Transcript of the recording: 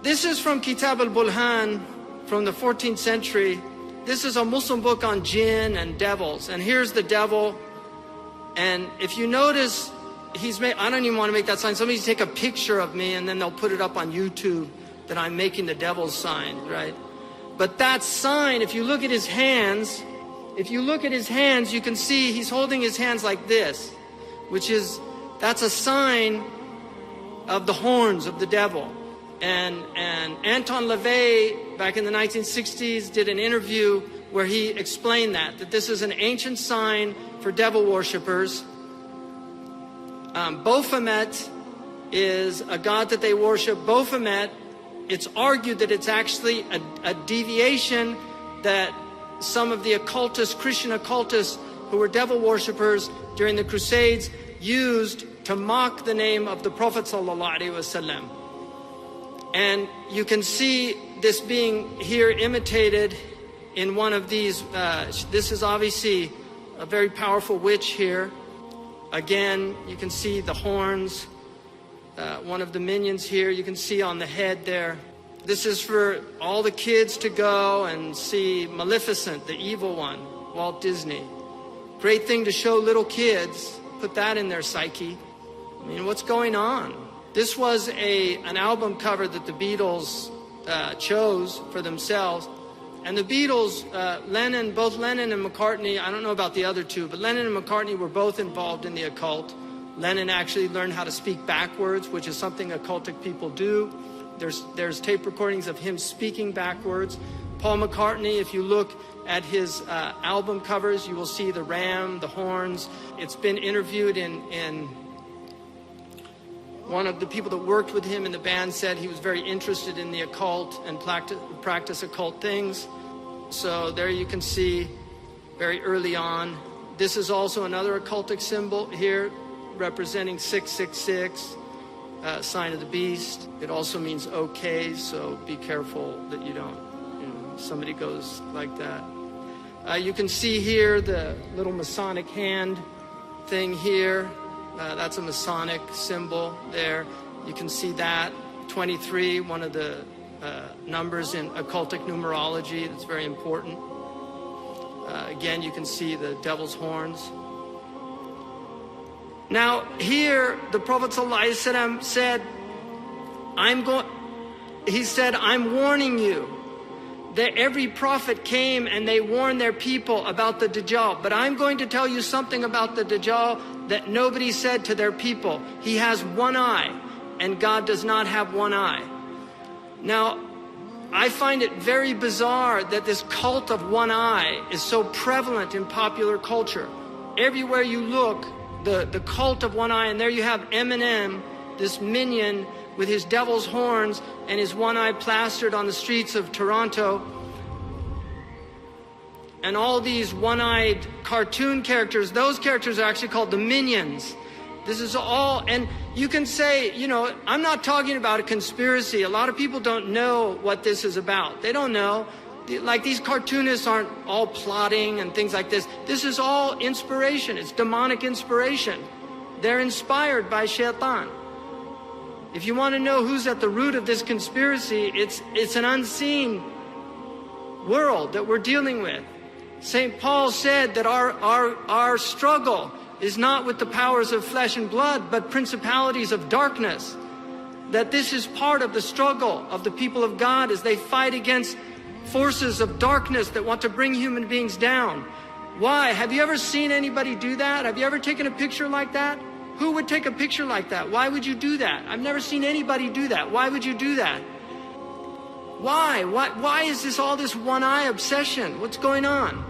This is from Kitab al-Bulhan from the 14th century. This is a Muslim book on jinn and devils. And here's the devil. And if you notice, I don't even want to make that sign. Somebody take a picture of me and then they'll put it up on YouTube that I'm making the devil's sign, right? But that sign, if you look at his hands, you can see he's holding his hands like this, that's a sign of the horns of the devil. And Anton LaVey, back in the 1960s, did an interview where he explained that this is an ancient sign for devil worshippers. Baphomet is a god that they worship. Baphomet, it's argued that it's actually a deviation that some of the Christian occultists who were devil worshippers during the Crusades used to mock the name of the Prophet ﷺ. And you can see this being here imitated in one of these. This is obviously a very powerful witch here. Again, you can see the horns. One of the minions here, you can see on the head there. This is for all the kids to go and see Maleficent, the evil one, Walt Disney. Great thing to show little kids. Put that in their psyche. I mean, what's going on? This was an album cover that the Beatles chose for themselves. And the Beatles, both Lennon and McCartney, I don't know about the other two, but Lennon and McCartney were both involved in the occult. Lennon actually learned how to speak backwards, which is something occultic people do. There's tape recordings of him speaking backwards. Paul McCartney, if you look at his album covers, you will see the ram, the horns. It's been interviewed in one of the people that worked with him in the band said he was very interested in the occult and practice occult things. So there you can see very early on. This is also another occultic symbol here representing 666, sign of the beast. It also means okay, so be careful that you don't, somebody goes like that. You can see here the little Masonic hand thing here. That's a Masonic symbol there. You can see that. 23, one of the numbers in occultic numerology. That's very important. Again, you can see the devil's horns. Now, here, the Prophet ﷺ said, I'm warning you that every prophet came and they warned their people about the Dajjal. But I'm going to tell you something about the Dajjal that nobody said to their people. He has one eye, and God does not have one eye. Now, I find it very bizarre that this cult of one eye is so prevalent in popular culture. Everywhere you look, the cult of one eye, and there you have Eminem, this minion with his devil's horns and his one eye plastered on the streets of Toronto. And all these one-eyed cartoon characters, those characters are actually called the Minions. This is all, and you can say, I'm not talking about a conspiracy. A lot of people don't know what this is about. They don't know. Like, these cartoonists aren't all plotting and things like this. This is all inspiration. It's demonic inspiration. They're inspired by Shaitan. If you want to know who's at the root of this conspiracy, it's an unseen world that we're dealing with. St. Paul said that our struggle is not with the powers of flesh and blood, but principalities of darkness. That this is part of the struggle of the people of God as they fight against forces of darkness that want to bring human beings down. Why? Have you ever seen anybody do that? Have you ever taken a picture like that? Who would take a picture like that? Why would you do that? I've never seen anybody do that. Why would you do that? Why? Why is all this one-eye obsession? What's going on?